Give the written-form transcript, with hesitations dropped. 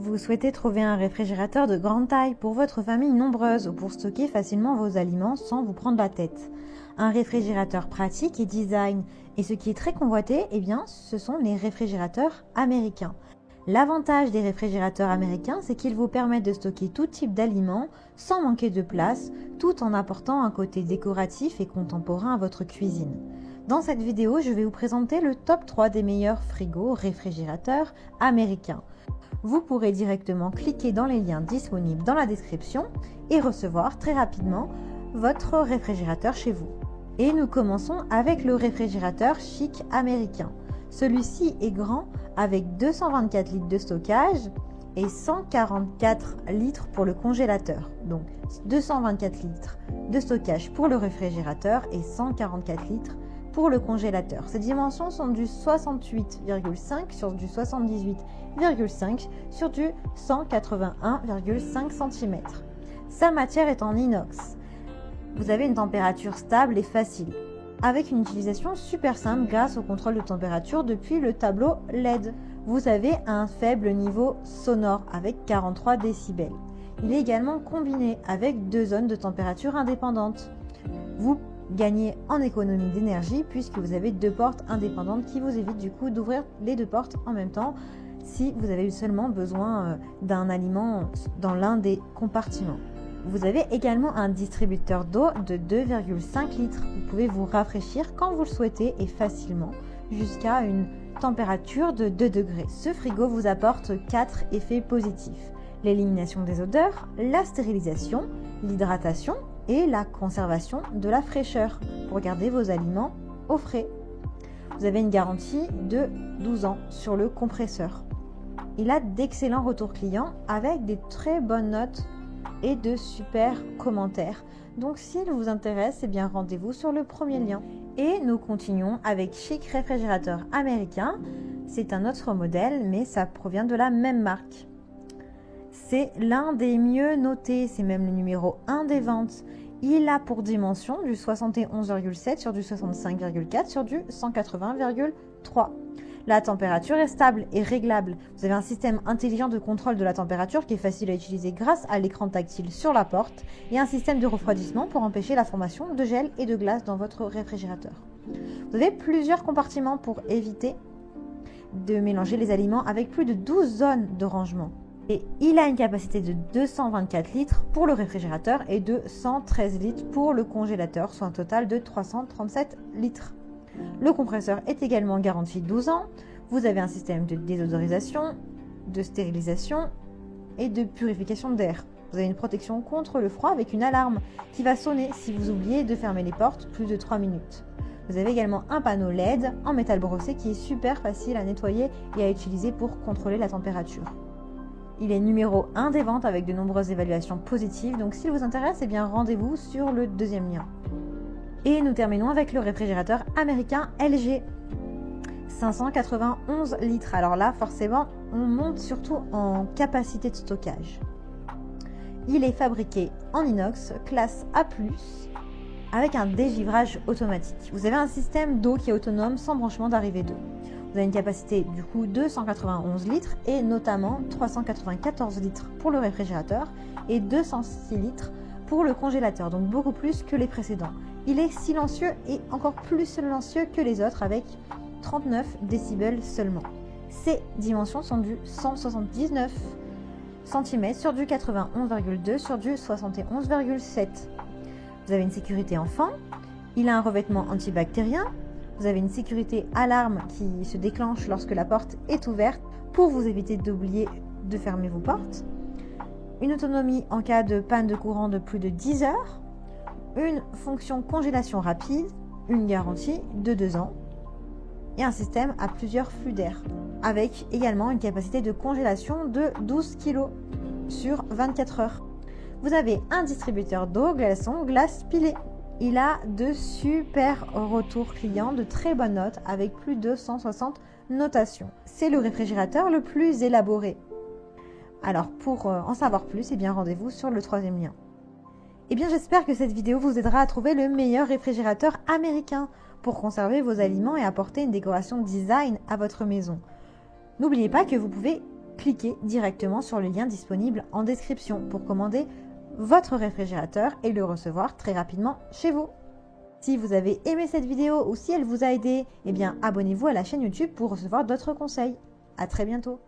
Vous souhaitez trouver un réfrigérateur de grande taille pour votre famille nombreuse ou pour stocker facilement vos aliments sans vous prendre la tête. Un réfrigérateur pratique et design. Et ce qui est très convoité, ce sont les réfrigérateurs américains. L'avantage des réfrigérateurs américains, c'est qu'ils vous permettent de stocker tout type d'aliments sans manquer de place, tout en apportant un côté décoratif et contemporain à votre cuisine. Dans cette vidéo, je vais vous présenter le top 3 des meilleurs frigos réfrigérateurs américains. Vous pourrez directement cliquer dans les liens disponibles dans la description et recevoir très rapidement votre réfrigérateur chez vous. Et nous commençons avec le réfrigérateur chic américain. Celui-ci est grand avec 224 litres de stockage et 144 litres pour le congélateur. Donc 224 litres de stockage pour le réfrigérateur et 144 litres pour le congélateur. Ces dimensions sont du 68,5 sur du 78,5 sur du 181,5 cm. Sa matière est en inox. Vous avez une température stable et facile, avec une utilisation super simple grâce au contrôle de température depuis le tableau LED. Vous avez un faible niveau sonore avec 43 décibels. Il est également combiné avec 2 zones de température indépendantes. Vous gagnez en économie d'énergie puisque vous avez 2 portes indépendantes qui vous évitent du coup d'ouvrir les 2 portes en même temps si vous avez seulement besoin d'un aliment dans l'un des compartiments. Vous avez également un distributeur d'eau de 2,5 litres. Vous pouvez vous rafraîchir quand vous le souhaitez et facilement jusqu'à une température de 2 degrés. Ce frigo vous apporte 4 effets positifs: l'élimination des odeurs, la stérilisation, l'hydratation et la conservation de la fraîcheur pour garder vos aliments au frais. Vous avez une garantie de 12 ans sur le compresseur. Il a d'excellents retours clients avec des très bonnes notes et de super commentaires. Donc s'il vous intéresse, rendez-vous sur le premier lien. Et nous continuons avec Chic Réfrigérateur Américain. C'est un autre modèle, mais ça provient de la même marque. C'est l'un des mieux notés, c'est même le numéro 1 des ventes. Il a pour dimension du 71,7 sur du 65,4 sur du 180,3. La température est stable et réglable. Vous avez un système intelligent de contrôle de la température qui est facile à utiliser grâce à l'écran tactile sur la porte et un système de refroidissement pour empêcher la formation de gel et de glace dans votre réfrigérateur. Vous avez plusieurs compartiments pour éviter de mélanger les aliments avec plus de 12 zones de rangement. Et il a une capacité de 224 litres pour le réfrigérateur et de 113 litres pour le congélateur, soit un total de 337 litres. Le compresseur est également garanti 12 ans. Vous avez un système de désodorisation, de stérilisation et de purification d'air. Vous avez une protection contre le froid avec une alarme qui va sonner si vous oubliez de fermer les portes plus de 3 minutes. Vous avez également un panneau LED en métal brossé qui est super facile à nettoyer et à utiliser pour contrôler la température. Il est numéro 1 des ventes avec de nombreuses évaluations positives, donc s'il vous intéresse, rendez-vous sur le deuxième lien. Et nous terminons avec le réfrigérateur américain LG. 591 litres. Alors là, forcément, on monte surtout en capacité de stockage. Il est fabriqué en inox, classe A+, avec un dégivrage automatique. Vous avez un système d'eau qui est autonome sans branchement d'arrivée d'eau. Vous avez une capacité du coup de 191 litres et notamment 394 litres pour le réfrigérateur et 206 litres pour le congélateur, donc beaucoup plus que les précédents. Il est silencieux et encore plus silencieux que les autres avec 39 décibels seulement. Ses dimensions sont du 179 cm sur du 91,2 sur du 71,7. Vous avez une sécurité enfant, il a un revêtement antibactérien, vous avez une sécurité alarme qui se déclenche lorsque la porte est ouverte pour vous éviter d'oublier de fermer vos portes, une autonomie en cas de panne de courant de plus de 10 heures, une fonction congélation rapide, une garantie de 2 ans et un système à plusieurs flux d'air avec également une capacité de congélation de 12 kg sur 24 heures. Vous avez un distributeur d'eau glaçon glace pilée. Il a de super retours clients, de très bonnes notes avec plus de 160 notations. C'est le réfrigérateur le plus élaboré. Alors pour en savoir plus, rendez-vous sur le troisième lien. J'espère que cette vidéo vous aidera à trouver le meilleur réfrigérateur américain pour conserver vos aliments et apporter une décoration design à votre maison. N'oubliez pas que vous pouvez cliquez directement sur le lien disponible en description pour commander votre réfrigérateur et le recevoir très rapidement chez vous. Si vous avez aimé cette vidéo ou si elle vous a aidé, eh bien abonnez-vous à la chaîne YouTube pour recevoir d'autres conseils. À très bientôt.